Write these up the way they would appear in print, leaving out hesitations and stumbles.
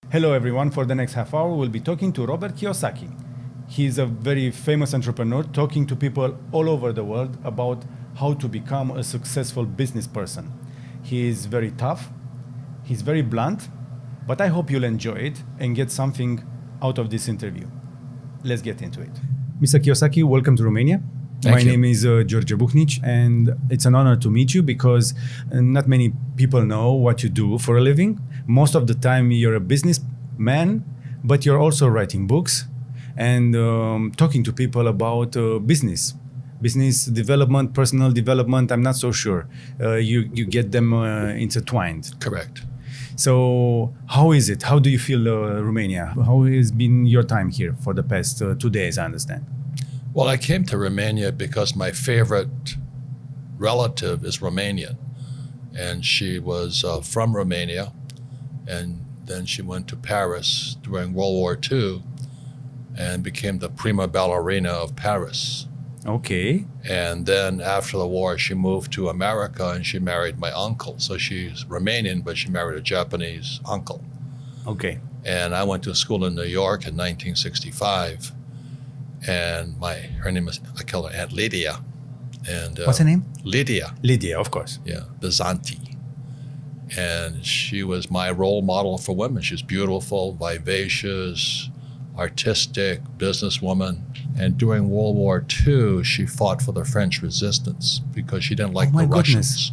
Hello, everyone. For the next half hour, we'll be talking to Robert Kiyosaki. He's a very famous entrepreneur talking to people all over the world about how to become a successful business person. He is very tough, he's very blunt, but I hope you'll enjoy it and get something out of this interview. Let's get into it. Mr. Kiyosaki, welcome to Romania. Thank My you. name is George Buchnic, and it's an honor to meet you because not many people know what you do for a living. Most of the time, you're a businessman, but you're also writing books and talking to people about business development, personal development. I'm not so sure. You get them intertwined. Correct. So how is it? How do you feel Romania? How has been your time here for the past 2 days, I understand? Well, I came to Romania because my favorite relative is Romanian, and she was from Romania, and then she went to Paris during World War II and became the prima ballerina of Paris. Okay. And then after the war, she moved to America and she married my uncle. So she's Romanian, but she married a Japanese uncle. Okay. And I went to school in New York in 1965. And her name is, I call her Aunt Lydia. And What's her name? Lydia. Lydia, of course. Yeah, Bizanti. And she was my role model for women. She was beautiful, vivacious, artistic, businesswoman. And during World War II, she fought for the French resistance because she didn't like the Russians.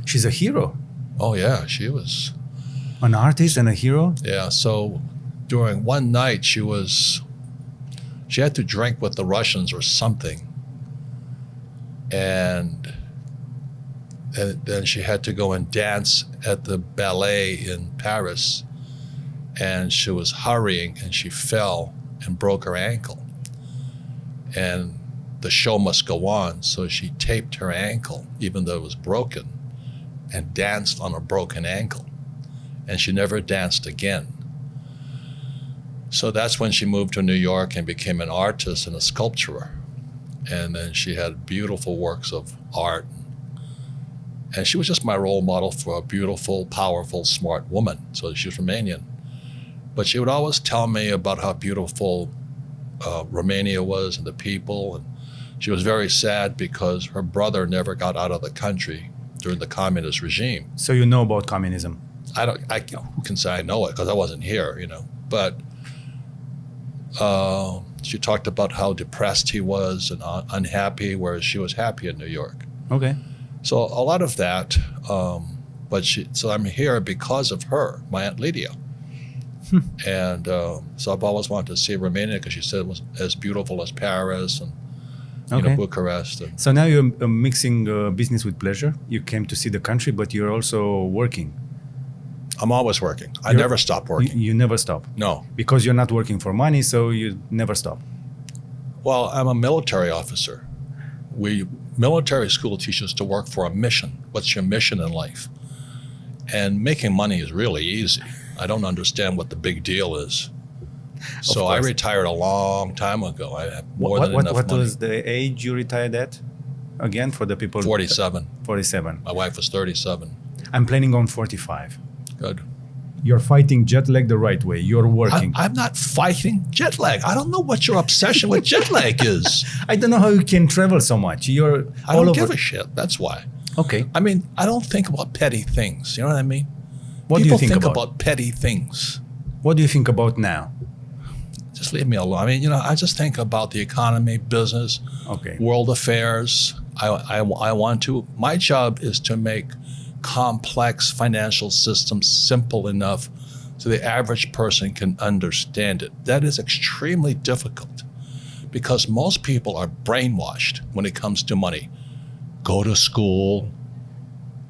She's a hero. Oh yeah, she was. An artist and a hero? Yeah, so during one night she had to drink with the Russians or something. And then she had to go and dance at the ballet in Paris. And she was hurrying and she fell and broke her ankle. And the show must go on, so she taped her ankle, even though it was broken, and danced on a broken ankle. And she never danced again. So that's when she moved to New York and became an artist and a sculptor. And then she had beautiful works of art. And she was just my role model for a beautiful, powerful, smart woman. So she was Romanian. But she would always tell me about how beautiful Romania was and the people. And she was very sad because her brother never got out of the country during the communist regime. So you know about communism? Who can say I know it because I wasn't here, But she talked about how depressed he was and unhappy, whereas she was happy in New York. Okay. So a lot of that, so I'm here because of her, my Aunt Lydia. And so I've always wanted to see Romania because she said it was as beautiful as Paris and Bucharest. So now you're mixing business with pleasure. You came to see the country, but you're also working. I'm always working. I never stop working. You never stop? No. Because you're not working for money, so you never stop? Well, I'm a military officer. Military school teaches to work for a mission. What's your mission in life? And making money is really easy. I don't understand what the big deal is. So I retired a long time ago. I have more than enough money. What was the age you retired at? Again, for the people? 47. 47. My wife was 37. I'm planning on 45. Good. You're fighting jet lag the right way. You're working. I'm not fighting jet lag. I don't know what your obsession with jet lag is. I don't know how you can travel so much. You're I don't give a shit. That's why. Okay. I mean, I don't think about petty things. You know what I mean? What People do you think about petty things. What do you think about now? Just leave me alone. I mean, I just think about the economy, business, world affairs. I want to. My job is to make complex financial systems simple enough so the average person can understand it. That is extremely difficult because most people are brainwashed when it comes to money. Go to school,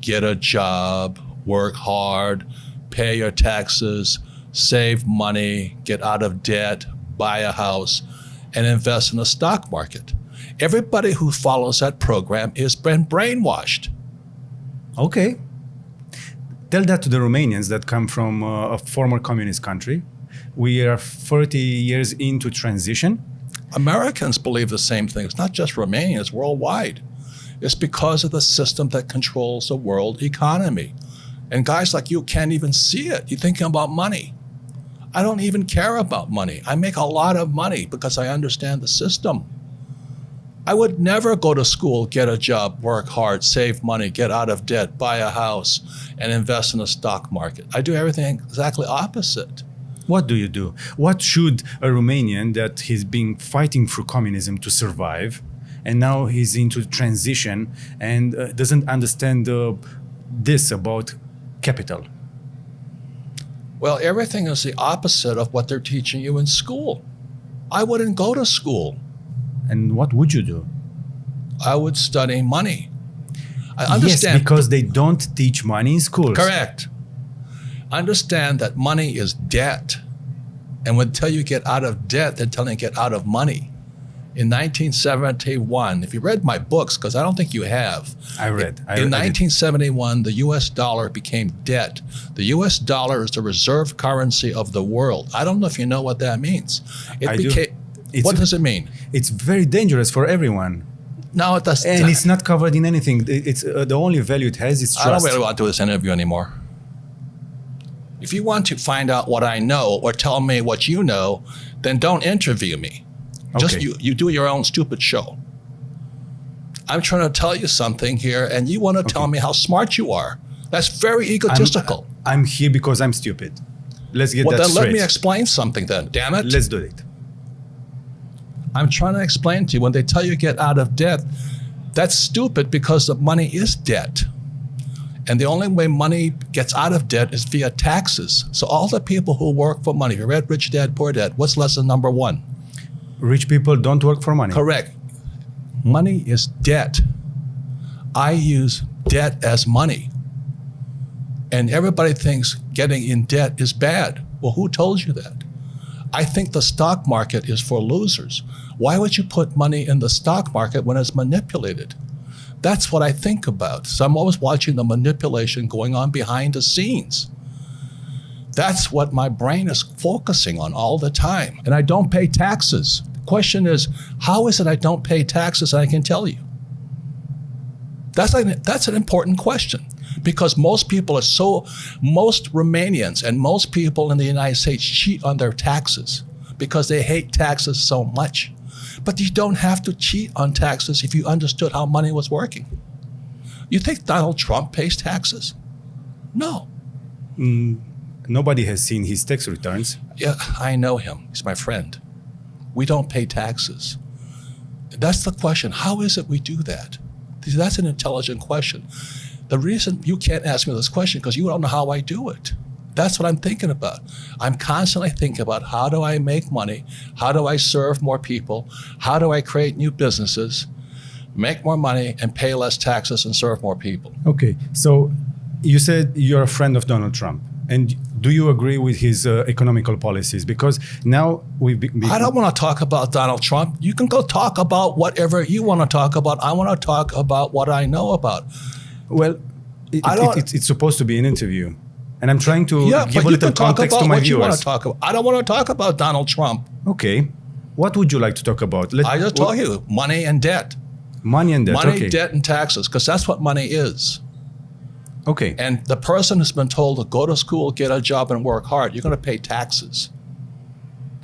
get a job, work hard, pay your taxes, save money, get out of debt, buy a house, and invest in the stock market. Everybody who follows that program has been brainwashed. Okay. Tell that to the Romanians that come from a former communist country. We are 30 years into transition. Americans believe the same thing. It's not just Romania, it's worldwide. It's because of the system that controls the world economy. And guys like you can't even see it. You're thinking about money. I don't even care about money. I make a lot of money because I understand the system. I would never go to school, get a job, work hard, save money, get out of debt, buy a house, and invest in the stock market. I do everything exactly opposite. What do you do? What should a Romanian that he's been fighting through communism to survive, and now he's into transition and doesn't understand this about capital? Well, everything is the opposite of what they're teaching you in school. I wouldn't go to school. And what would you do? I would study money. I understand. Yes, because they don't teach money in schools. Correct. Understand that money is debt. And until you get out of debt, they're telling you to get out of money. In 1971, if you read my books, because I don't think you have. I read. In 1971, the US dollar became debt. The US dollar is the reserve currency of the world. I don't know if you know what that means. What does it mean? It's very dangerous for everyone. No, it doesn't. And it's not covered in anything. It's the only value it has is trust. I don't really want to do this interview anymore. If you want to find out what I know or tell me what you know, then don't interview me. Just you do your own stupid show. I'm trying to tell you something here, and you want to tell me how smart you are. That's very egotistical. I'm here because I'm stupid. Let's get that straight. Well, then let me explain something then, damn it. Let's do it. I'm trying to explain to you, when they tell you get out of debt, that's stupid because the money is debt. And the only way money gets out of debt is via taxes. So all the people who work for money, if you read Rich Dad, Poor Dad, what's lesson number 1? Rich people don't work for money. Correct. Money is debt. I use debt as money. And everybody thinks getting in debt is bad. Well, who told you that? I think the stock market is for losers. Why would you put money in the stock market when it's manipulated? That's what I think about. So I'm always watching the manipulation going on behind the scenes. That's what my brain is focusing on all the time. And I don't pay taxes. The question is, how is it I don't pay taxes? And I can tell you. That's an important question, because most Romanians and most people in the United States cheat on their taxes because they hate taxes so much. But you don't have to cheat on taxes if you understood how money was working. You think Donald Trump pays taxes? No. Nobody has seen his tax returns. Yeah, I know him. He's my friend. We don't pay taxes. That's the question. How is it we do that? That's an intelligent question. The reason you can't ask me this question because you don't know how I do it. That's what I'm thinking about. I'm constantly thinking about, how do I make money? How do I serve more people? How do I create new businesses, make more money, and pay less taxes and serve more people? Okay, so you said you're a friend of Donald Trump. And do you agree with his economical policies? Because now I don't want to talk about Donald Trump. You can go talk about whatever you want to talk about. I want to talk about what I know about. Well, it's supposed to be an interview. And I'm trying to give a little context to my viewers. I don't want to talk about Donald Trump. Okay. What would you like to talk about? I just told you, money and debt. Money and debt, Money, debt, and taxes, because that's what money is. Okay. And the person who's been told to go to school, get a job, and work hard, you're going to pay taxes.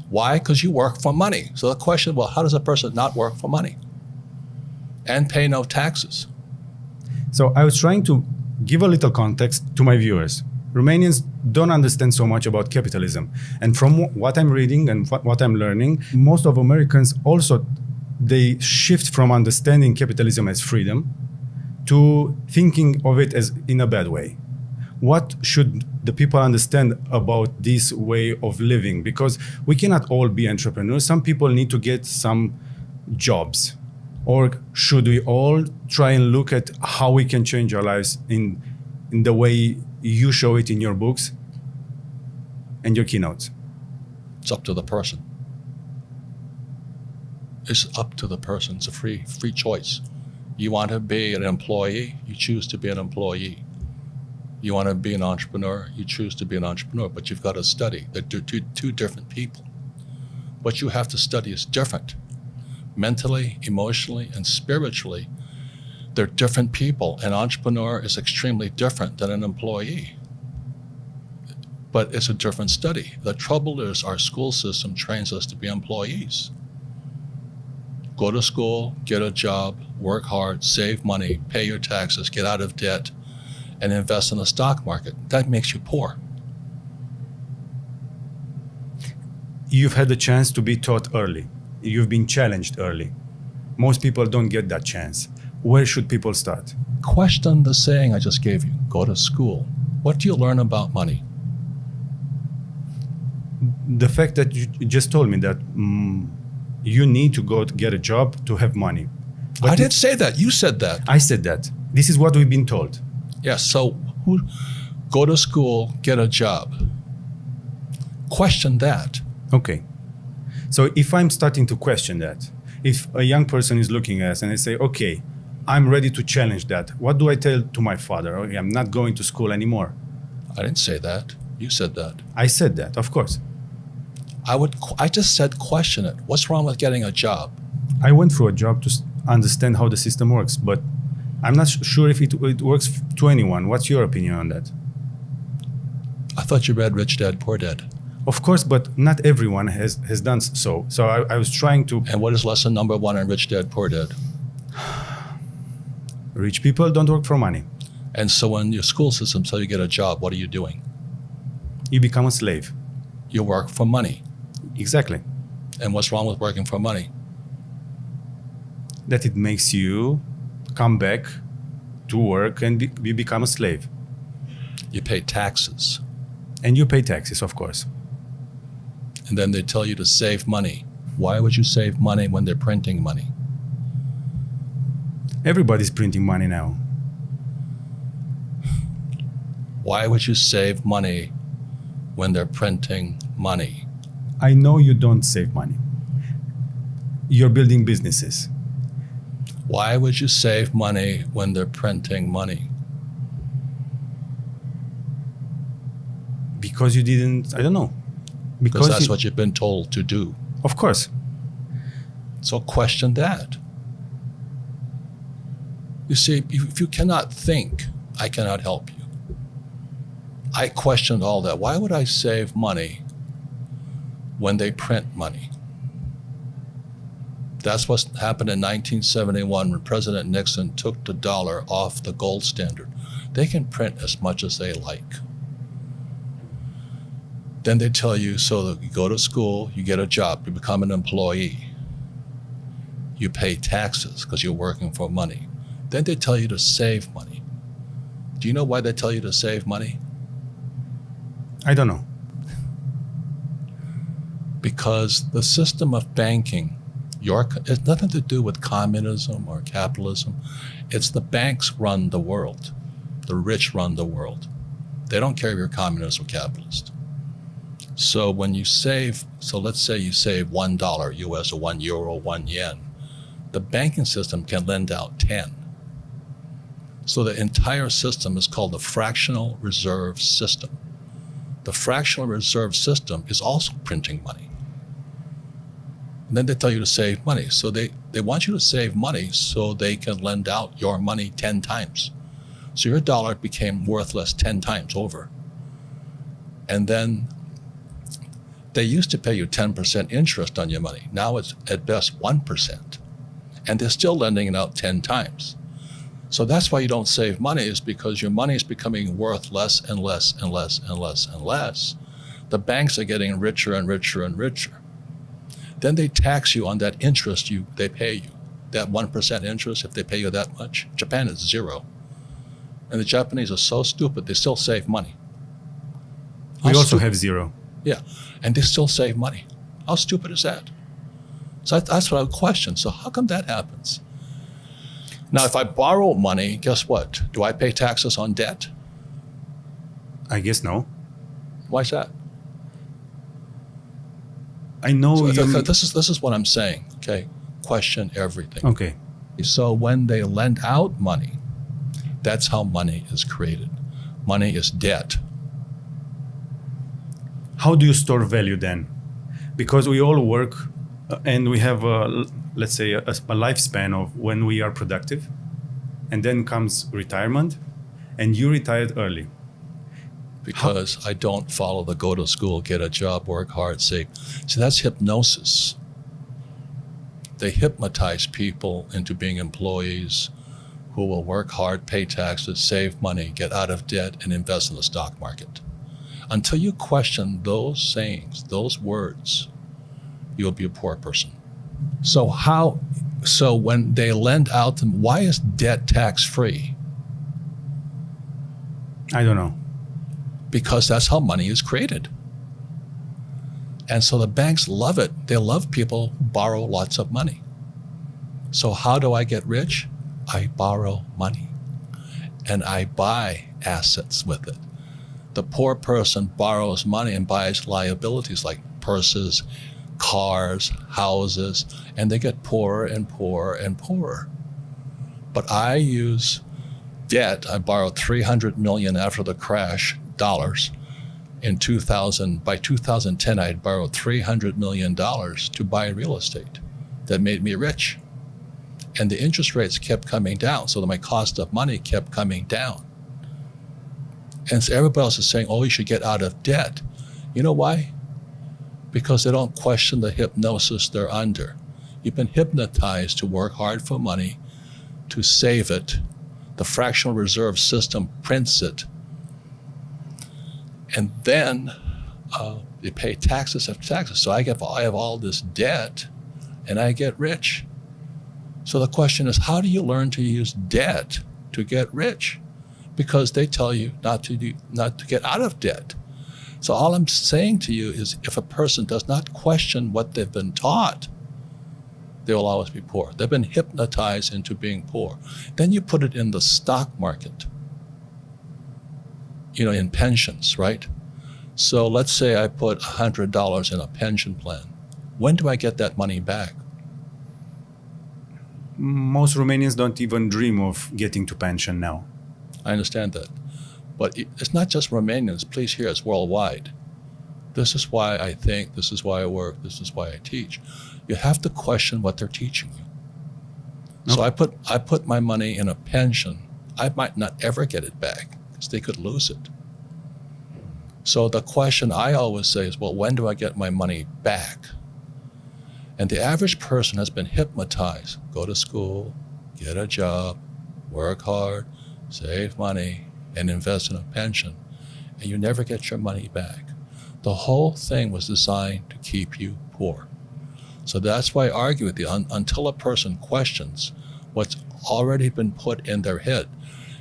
Why? Because you work for money. So the question, well, how does a person not work for money and pay no taxes? So I was trying to give a little context to my viewers. Romanians don't understand so much about capitalism. And from what I'm reading and what I'm learning, most of Americans also, they shift from understanding capitalism as freedom to thinking of it as in a bad way. What should the people understand about this way of living? Because we cannot all be entrepreneurs. Some people need to get some jobs. Or should we all try and look at how we can change our lives in the way you show it in your books and your keynotes? It's up to the person. It's up to the person. It's a free choice. You want to be an employee, you choose to be an employee. You want to be an entrepreneur, you choose to be an entrepreneur, but you've got to study. They're two different people. What you have to study is different. Mentally, emotionally, and spiritually, they're different people. An entrepreneur is extremely different than an employee. But it's a different study. The trouble is our school system trains us to be employees. Go to school, get a job, work hard, save money, pay your taxes, get out of debt, and invest in the stock market. That makes you poor. You've had the chance to be taught early. You've been challenged early. Most people don't get that chance. Where should people start? Question the saying I just gave you. Go to school. What do you learn about money? The fact that you just told me that you need to go to get a job to have money. But I didn't say that. You said that. I said that. This is what we've been told. Yes. So go to school, get a job. Question that. Okay. So if I'm starting to question that, if a young person is looking at us and they say, okay, I'm ready to challenge that, what do I tell to my father? Okay, I'm not going to school anymore. I didn't say that. You said that. I said that, of course. I just said question it. What's wrong with getting a job? I went through a job to understand how the system works, but I'm not sure if it works to anyone. What's your opinion on that? I thought you read Rich Dad, Poor Dad. Of course, but not everyone has done so. So I was trying to... And what is lesson number 1 in Rich Dad, Poor Dad? Rich people don't work for money. And so when your school system tells you get a job, what are you doing? You become a slave. You work for money. Exactly. And what's wrong with working for money? That it makes you come back to work and you become a slave. You pay taxes. And you pay taxes, of course. And then they tell you to save money. Why would you save money when they're printing money? Everybody's printing money now. Why would you save money when they're printing money? I know you don't save money. You're building businesses. Why would you save money when they're printing money? Because you didn't, I don't know. Because that's what you've been told to do. Of course. So question that. You see, if you cannot think, I cannot help you. I questioned all that. Why would I save money when they print money? That's what happened in 1971 when President Nixon took the dollar off the gold standard. They can print as much as they like. Then they tell you, so that you go to school, you get a job, you become an employee. You pay taxes because you're working for money. Then they tell you to save money. Do you know why they tell you to save money? I don't know. Because the system of banking, it's nothing to do with communism or capitalism. It's the banks run the world. The rich run the world. They don't care if you're communist or capitalist. So when you save, so let's say you save $1 US or €1, 1 yen, the banking system can lend out 10. So the entire system is called the fractional reserve system. The fractional reserve system is also printing money. And then they tell you to save money. So they want you to save money so they can lend out your money 10 times. So your dollar became worthless 10 times over. And then they used to pay you 10% interest on your money. Now it's at best 1%. And they're still lending it out 10 times. So that's why you don't save money, is because your money is becoming worth less and less and less and less and less. The banks are getting richer and richer and richer. Then they tax you on that interest they pay you. That 1% interest, if they pay you that much. Japan is 0. And the Japanese are so stupid, they still save money. We also have 0. Yeah, and they still save money. How stupid is that? So that's what I would question. So how come that happens? Now, if I borrow money, guess what? Do I pay taxes on debt? I guess no. Why is that? I know this is what I'm saying, okay? Question everything. Okay. So when they lend out money, that's how money is created. Money is debt. How do you store value then? Because we all work and we have, let's say, a lifespan of when we are productive, and then comes retirement, and you retired early. because I don't follow the go to school, get a job, work hard, save. See, that's hypnosis. They hypnotize people into being employees who will work hard, pay taxes, save money, get out of debt, and invest in the stock market. Until you question those sayings, those words, you'll be a poor person. So when they lend out them, why is debt tax-free? I don't know. Because that's how money is created. And so the banks love it. They love people who borrow lots of money. So how do I get rich? I borrow money and I buy assets with it. The poor person borrows money and buys liabilities like purses, cars, houses, and they get poorer and poorer and poorer. But I use debt. I borrowed $300 million after the crash, dollars. In 2000, by 2010, I had borrowed $300 million to buy real estate that made me rich. And the interest rates kept coming down, so that my cost of money kept coming down. And so everybody else is saying, oh, you should get out of debt. You know why? Because they don't question the hypnosis they're under. You've been hypnotized to work hard for money, to save it. The fractional reserve system prints it. And then you pay taxes after taxes. So I have all this debt and I get rich. So the question is, how do you learn to use debt to get rich? Because they tell you not to get out of debt. So all I'm saying to you is, if a person does not question what they've been taught, they will always be poor. They've been hypnotized into being poor. Then you put it in the stock market, in pensions, right? So let's say I put $100 in a pension plan. When do I get that money back? Most Romanians don't even dream of getting to pension now. I understand that. But it's not just Romanians. Please hear, it's worldwide. This is why I think, this is why I work, this is why I teach. You have to question what they're teaching you. So I put my money in a pension. I might not ever get it back because they could lose it. So the question I always say is, well, when do I get my money back? And the average person has been hypnotized. Go to school, get a job, work hard, save money, and invest in a pension. And you never get your money back. The whole thing was designed to keep you poor. So that's why I argue with you. Until a person questions what's already been put in their head.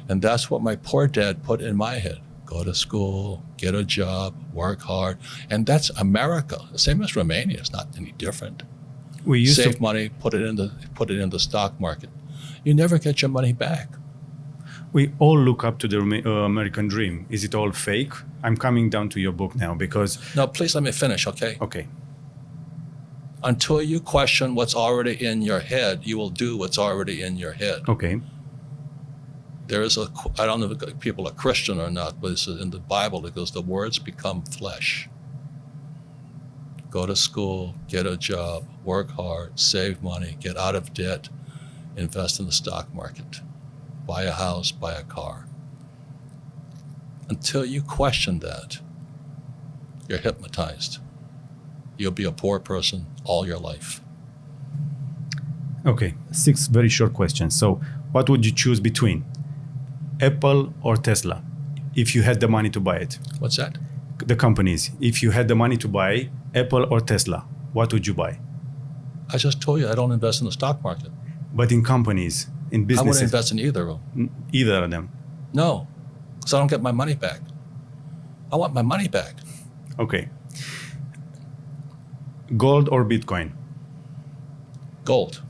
And that's what my poor dad put in my head. Go to school, get a job, work hard. And that's America. The same as Romania. It's not any different. We used Save money, put it in the stock market. You never get your money back. We all look up to the American dream. Is it all fake? I'm coming down to your book now because... No, please let me finish, okay? Okay. Until you question what's already in your head, you will do what's already in your head. Okay. There is I don't know if people are Christian or not, but it's in the Bible, it goes, the words become flesh. Go to school, get a job, work hard, save money, get out of debt, invest in the stock market, buy a house, buy a car. Until you question that, you're hypnotized. You'll be a poor person all your life. Okay, 6 very short questions. So what would you choose between Apple or Tesla if you had the money to buy it? What's that? The companies. If you had the money to buy Apple or Tesla, what would you buy? I just told you I don't invest in the stock market. But in companies, in I businesses. wouldn't invest in either of them. Either of them. No, because I don't get my money back. I want my money back. Okay. Gold or Bitcoin? Gold.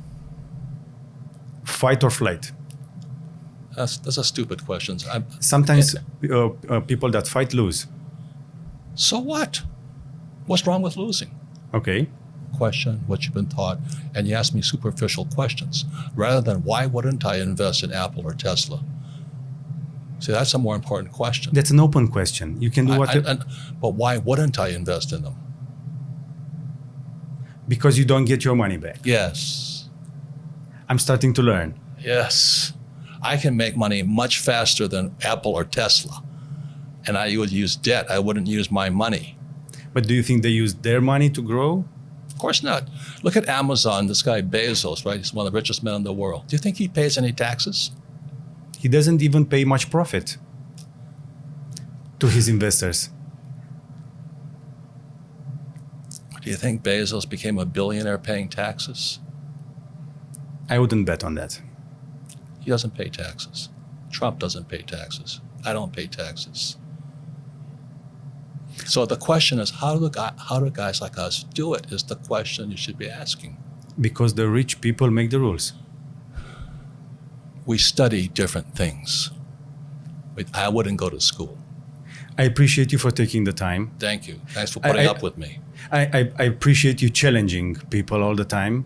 Fight or flight? That's a stupid question. Sometimes people that fight lose. So what? What's wrong with losing? Okay. Question what you've been taught, and you ask me superficial questions rather than why wouldn't I invest in Apple or Tesla? See, that's a more important question. That's an open question. You can do but why wouldn't I invest in them? Because you don't get your money back. Yes. I'm starting to learn. Yes. I can make money much faster than Apple or Tesla. and I would use debt. I wouldn't use my money. But do you think they use their money to grow? Of course not. Look at Amazon, this guy Bezos, right? He's one of the richest men in the world. Do you think he pays any taxes? He doesn't even pay much profit to his investors. Do you think Bezos became a billionaire paying taxes? I wouldn't bet on that. He doesn't pay taxes. Trump doesn't pay taxes. I don't pay taxes. So the question is, how do guys like us do it is the question you should be asking. Because the rich people make the rules. We study different things. I wouldn't go to school. I appreciate you for taking the time. Thank you. Thanks for putting up with me. I appreciate you challenging people all the time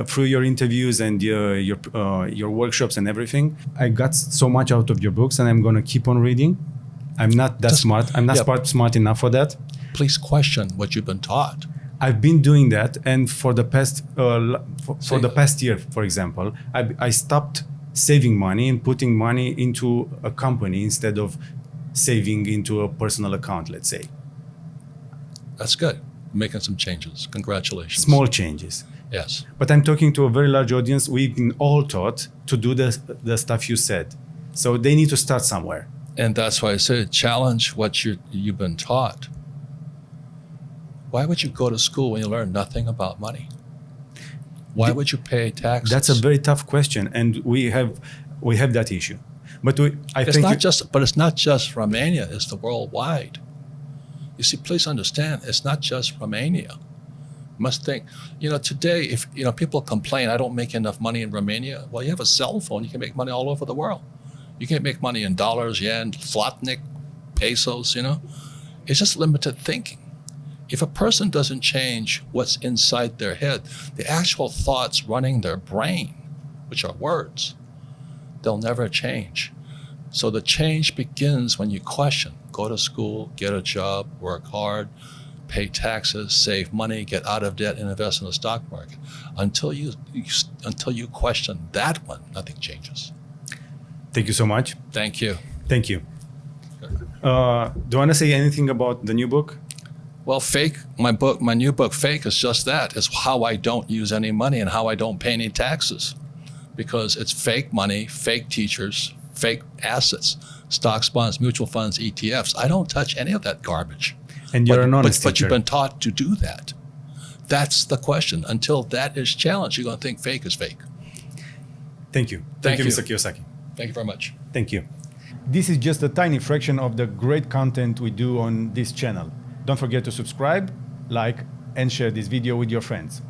through your interviews and your workshops and everything. I got so much out of your books, and I'm going to keep on reading. I'm not that smart. I'm not smart enough for that. Please question what you've been taught. I've been doing that, and for the past year, for example, I stopped saving money and putting money into a company instead of saving into a personal account, let's say. That's good. Making some changes. Congratulations. Small changes. Yes. But I'm talking to a very large audience. We've been all taught to do the stuff you said. So they need to start somewhere. And that's why I said challenge what you've been taught. Why would you go to school when you learn nothing about money? Why would you pay taxes? That's a very tough question, and we have that issue. But it's not just Romania, it's the worldwide. You see, please understand, it's not just Romania. You must think, today, if people complain, I don't make enough money in Romania. Well, you have a cell phone, you can make money all over the world. You can't make money in dollars, yen, zlotnik, pesos, It's just limited thinking. If a person doesn't change what's inside their head, the actual thoughts running their brain, which are words, they'll never change. So the change begins when you question. Go to school, get a job, work hard, pay taxes, save money, get out of debt, and invest in the stock market. Until you question that one, nothing changes. Thank you so much. Thank you. Thank you. Do you want to say anything about the new book? Well, my new book, Fake, is just that. It's how I don't use any money and how I don't pay any taxes. Because it's fake money, fake teachers, fake assets, stocks, bonds, mutual funds, ETFs. I don't touch any of that garbage. And you're an honest teacher. But you've been taught to do that. That's the question. Until that is challenged, you're going to think fake is fake. Thank you. Thank you, Mr. Kiyosaki. Thank you very much. Thank you. This is just a tiny fraction of the great content we do on this channel. Don't forget to subscribe, like, and share this video with your friends.